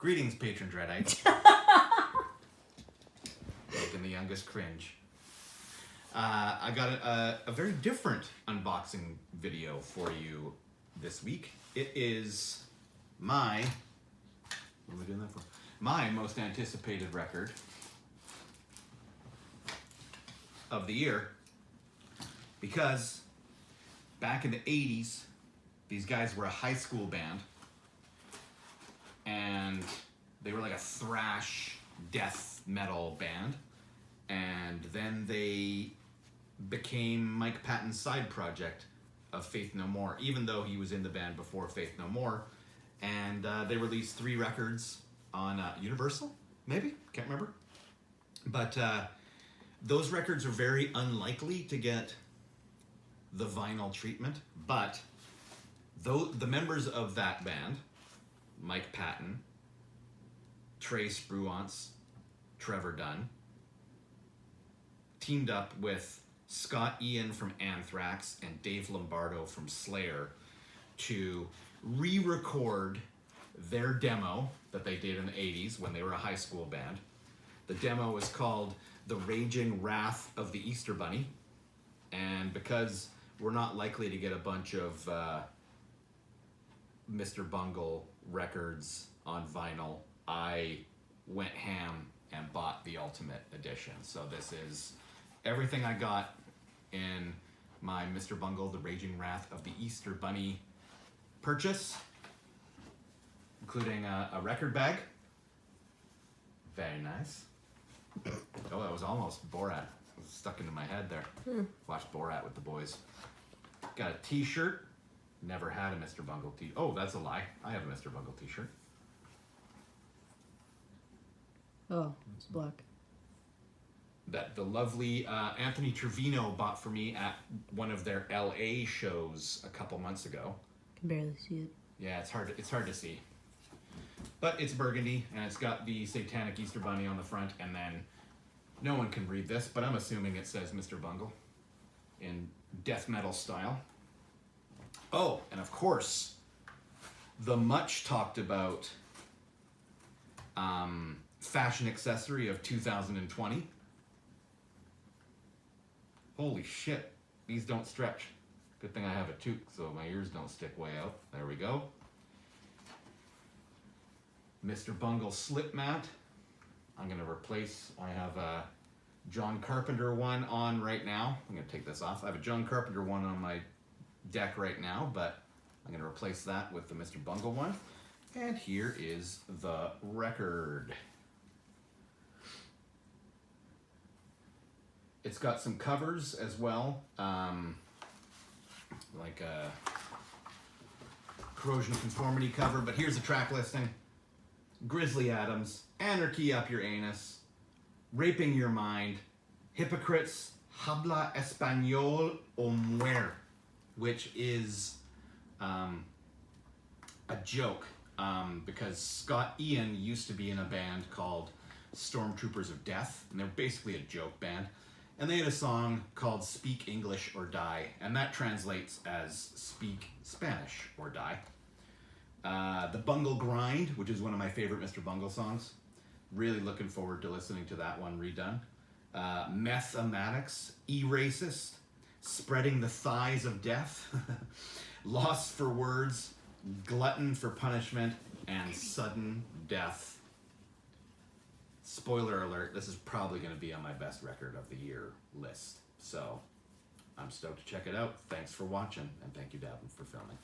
Greetings, patron dreadites. Making the youngest cringe. I got a very different unboxing video for you this week. It is my... What am I doing that for? My most anticipated record of the year, because back in the 80s, these guys were a high school band, and they were like a thrash death metal band, and then they became Mike Patton's side project of Faith No More, even though he was in the band before Faith No More. And they released 3 records on Universal, maybe? Can't remember. But those records are very unlikely to get the vinyl treatment. But the members of that band, Mike Patton, Trey Spruance, Trevor Dunn, teamed up with Scott Ian from Anthrax and Dave Lombardo from Slayer to re-record their demo that they did in the 80s when they were a high school band. The demo was called The Raging Wrath of the Easter Bunny. And because we're not likely to get a bunch of Mr. Bungle records on vinyl, I went ham and bought the Ultimate Edition. So this is everything I got in my Mr. Bungle, The Raging Wrath of the Easter Bunny purchase, including a record bag. Very nice. Oh, that was almost Borat. It was stuck into my head there. Watched Borat with the boys. Got a t-shirt. Never had a Mr. Bungle t-shirt. Oh, that's a lie. I have a Mr. Bungle t-shirt. Oh, it's black. That the lovely Anthony Trevino bought for me at one of their LA shows a couple months ago. Can barely see it. Yeah, it's hard to see. But it's burgundy, and it's got the satanic Easter Bunny on the front, and then no one can read this, but I'm assuming it says Mr. Bungle in death metal style. Oh, and of course, the much talked about fashion accessory of 2020. Holy shit, these don't stretch. Good thing I have a toque so my ears don't stick way out. There we go. Mr. Bungle slip mat. I'm gonna replace, I have a John Carpenter one on right now. I'm gonna take this off. I have a John Carpenter one on my deck right now, but I'm gonna replace that with the Mr. Bungle one. And here is the record. It's got some covers as well, like a corrosion conformity cover, but here's the track listing. Grizzly Adams, Anarchy Up Your Anus, Raping Your Mind, Hypocrites, Habla Español o Muer, which is a joke, because Scott Ian used to be in a band called Stormtroopers of Death, and they're basically a joke band. And they had a song called Speak English or Die, and that translates as Speak Spanish or Die. The Bungle Grind, which is one of my favorite Mr. Bungle songs. Really looking forward to listening to that one redone. Methematics, E-Racist, Spreading the Thighs of Death, Lost for Words, Glutton for Punishment, and Sudden Death. Spoiler alert, this is probably going to be on my best record of the year list. So, I'm stoked to check it out. Thanks for watching, and thank you, Davin, for filming.